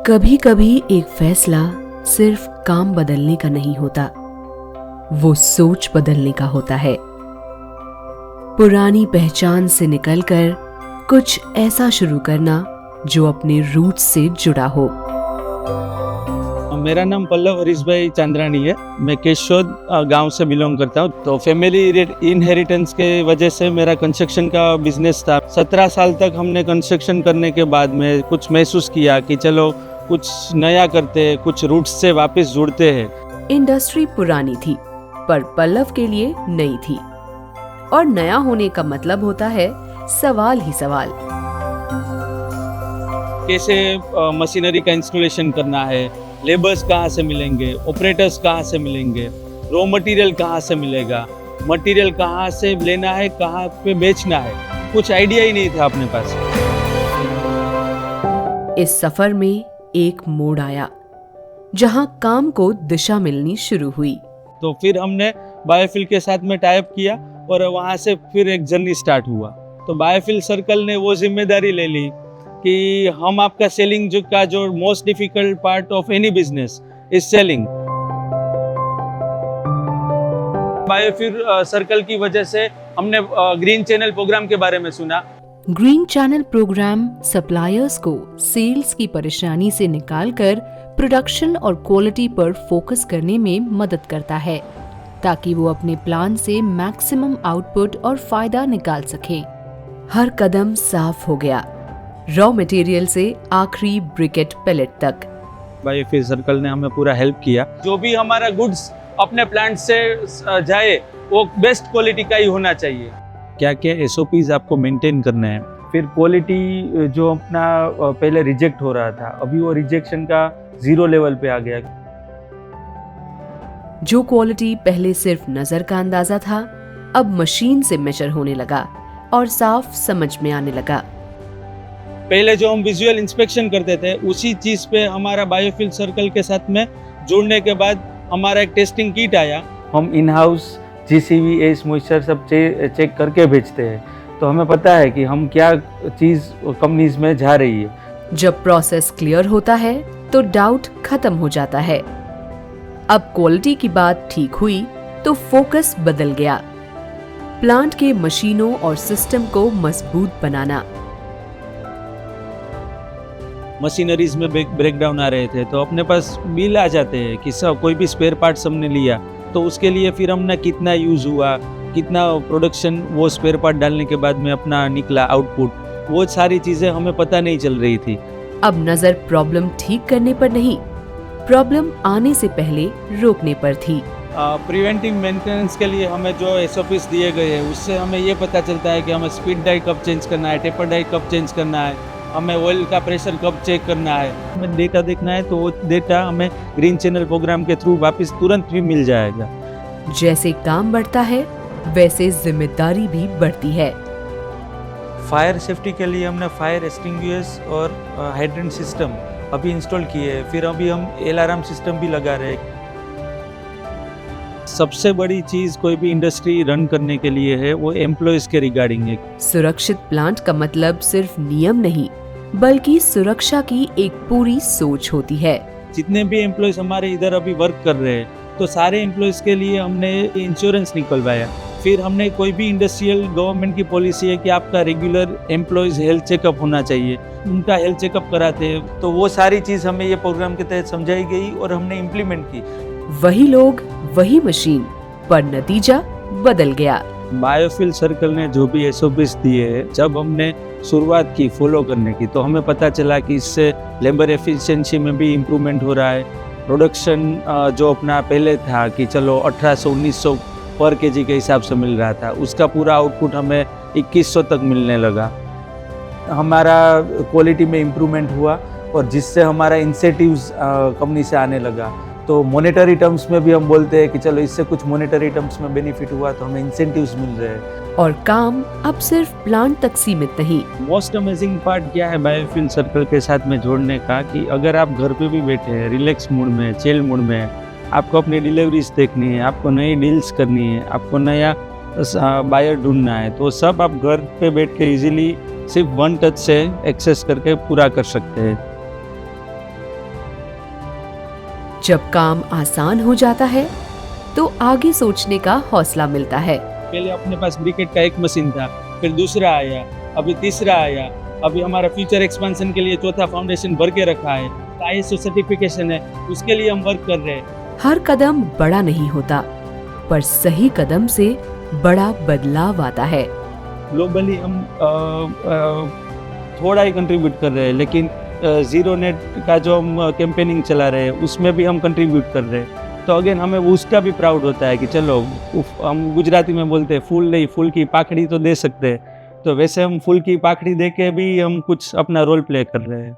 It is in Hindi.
कभी कभी एक फैसला सिर्फ काम बदलने का नहीं होता, वो सोच बदलने का होता है। पुरानी पहचान से निकलकर कुछ ऐसा शुरू करना जो अपने रूट से जुड़ा हो। मेरा नाम पल्लव हरीश भाई चांद्रानी है। मैं केशोद गांव से बिलोंग करता हूं। तो फैमिली इनहेरिटेंस के वजह से मेरा कंस्ट्रक्शन का बिजनेस था। 17 साल तक हमने कंस्ट्रक्शन करने के बाद में कुछ महसूस किया कि चलो कुछ नया करते हैं, कुछ रूट्स से वापस जुड़ते हैं। इंडस्ट्री पुरानी थी पर पल्लव के लिए नई थी, और नया होने का मतलब होता है सवाल ही सवाल। कैसे मशीनरी का इंस्टॉलेशन करना है, लेबर्स कहाँ से मिलेंगे, ऑपरेटर्स कहाँ से मिलेंगे, रॉ मटेरियल कहाँ से मिलेगा, मटेरियल कहाँ से लेना है, कहाँ पे बेचना है, कुछ आइडिया ही नहीं था अपने पास। इस सफर में एक मोड़ आया जहां काम को दिशा मिलनी शुरू हुई। तो फिर हमने बायोफिल के साथ में टाई अप किया और वहाँ से फिर एक जर्नी स्टार्ट हुआ। तो बायोफिल सर्कल ने वो जिम्मेदारी ले ली कि हम आपका सेलिंग जो most difficult part of any business is selling. बायोफिल circle की वजह से हमने ग्रीन चैनल प्रोग्राम के बारे में सुना। ग्रीन चैनल प्रोग्राम सप्लायर्स को सेल्स की परेशानी से निकालकर प्रोडक्शन और क्वालिटी पर फोकस करने में मदद करता है, ताकि वो अपने प्लान से मैक्सिमम आउटपुट और फायदा निकाल सकें। हर कदम साफ हो गया, रॉ मटेरियल से आखिरी ब्रिकेट पैलेट तक। बायोफिल सर्कल ने हमें पूरा हेल्प किया। जो भी हमारा गुड्स अपने प्लांट से जाए वो बेस्ट क्वालिटी का ही होना चाहिए। क्या क्या SOPs आपको मेंटेन करना है। फिर क्वालिटी जो अपना पहले रिजेक्ट हो रहा था, अभी वो रिजेक्शन का 0 लेवल पे आ गया। जो क्वालिटी पहले सिर्फ नजर का अंदाजा था, अब मशीन से मेजर होने लगा और साफ समझ में आने लगा। पहले जो हम विजुअल इंस्पेक्शन करते थे, उसी चीज पे हमारा बायोफिल सर्कल के साथ में जुड़ने के बाद हमारा एक टेस्टिंग किट आया। हम in house GCV S moisture सब चेक करके भेजते हैं, तो हमें पता है कि हम क्या चीज कंपनीज में जा रही है। जब प्रोसेस क्लियर होता है तो डाउट खत्म हो जाता है। अब क्वालिटी की बात ठीक हुई तो फोकस बदल गया। प्लांट के मशीनों और सिस्टम को मजबूत बनाना। मशीनरीज में ब्रेकडाउन आ रहे थे, तो अपने पास बिल आ जाते हैं कि सब कोई भी स्पेयर पार्ट हमने लिया तो उसके लिए फिर हमने कितना यूज हुआ, कितना प्रोडक्शन वो स्पेयर पार्ट डालने के बाद में अपना निकला आउटपुट, वो सारी चीजें हमें पता नहीं चल रही थी। अब नजर प्रॉब्लम ठीक करने पर नहीं, प्रॉब्लम आने से पहले रोकने पर थी। प्रिवेंटिव मेंटेनेंस के लिए हमें जो SOPs दिए गए हैं, उससे हमें ये पता चलता है कि हमें स्पीड डाई कब चेंज करना है, टेपर डाई कब चेंज करना है, हमें ऑयल का प्रेशर कब चेक करना है। हमें डेटा देखना है तो वो डेटा हमें ग्रीन चैनल प्रोग्राम के थ्रू वापस तुरंत भी मिल जाएगा। जैसे काम बढ़ता है वैसे जिम्मेदारी भी बढ़ती है। फायर सेफ्टी के लिए हमने फायर एक्सटिंग्विशर्स और हाइड्रेंट सिस्टम अभी इंस्टॉल किए हैं। फिर अभी हम अलार्म सिस्टम भी लगा रहे हैं। सबसे बड़ी चीज कोई भी इंडस्ट्री रन करने के लिए है वो एम्प्लॉयज के रिगार्डिंग है। सुरक्षित प्लांट का मतलब सिर्फ नियम नहीं, बल्कि सुरक्षा की एक पूरी सोच होती है। जितने भी एम्प्लॉयज हमारे इधर अभी वर्क कर रहे हैं, तो सारे एम्प्लॉयज के लिए हमने इंश्योरेंस निकलवाया। फिर हमने कोई भी इंडस्ट्रियल गवर्नमेंट की पॉलिसी है कि आपका रेगुलर एम्प्लॉयज हेल्थ चेकअप होना चाहिए, उनका हेल्थ चेकअप कराते हैं। तो वो सारी चीज़ हमें ये प्रोग्राम के तहत समझाई गई और हमने इम्प्लीमेंट की। वही लोग वही मशीन, पर नतीजा बदल गया। बायोफिल सर्कल ने जो भी SOPs दिए हैं, जब हमने शुरुआत की फॉलो करने की, तो हमें पता चला कि इससे लेबर एफिशिएंसी में भी इम्प्रूवमेंट हो रहा है। प्रोडक्शन जो अपना पहले था कि चलो 1800-1900 पर kg के हिसाब से मिल रहा था, उसका पूरा आउटपुट हमें 2100 तक मिलने लगा। हमारा क्वालिटी में इम्प्रूवमेंट हुआ और जिससे हमारा इंसेंटिव्स कंपनी से आने लगा। तो मॉनेटरी टर्म्स में भी हम बोलते हैं कि चलो इससे कुछ मॉनेटरी टर्म्स में बेनिफिट हुआ, तो हमें इंसेंटिव्स मिल रहे हैं। और काम अब सिर्फ प्लांट तक सीमित नहीं। मोस्ट अमेजिंग पार्ट क्या है बायोफिल सर्कल के साथ में जोड़ने का, कि अगर आप घर पे भी बैठे हैं, रिलैक्स मूड में, चिल मूड में, आपको अपनी डिलीवरीज देखनी है, आपको नई डील्स करनी है, आपको नया बायर ढूंढना है, तो सब आप घर पे बैठ के इजीली सिर्फ वन टच से एक्सेस करके पूरा कर सकते हैं। जब काम आसान हो जाता है तो आगे सोचने का हौसला मिलता है। पहले अपने पास ब्रिकेट का एक मशीन था, फिर दूसरा आया, अभी तीसरा आया, अभी हमारा फ्यूचर एक्सपेंशन के लिए चौथा फाउंडेशन भर के रखा है, ISO सर्टिफिकेशन है, उसके लिए हम वर्क कर रहे हैं। हर कदम बड़ा नहीं होता, पर सही कदम से बड़ा बदलाव आता है। ग्लोबली हम थोड़ा ही कंट्रीब्यूट कर रहे हैं, लेकिन जीरो नेट का जो हम कैंपेनिंग चला रहे हैं उसमें भी हम कंट्रीब्यूट कर रहे हैं। तो अगेन हमें उसका भी प्राउड होता है कि चलो, हम गुजराती में बोलते हैं फूल नहीं, फूल की पाखड़ी तो दे सकते हैं, तो वैसे हम फूल की पाखड़ी दे के भी हम कुछ अपना रोल प्ले कर रहे हैं।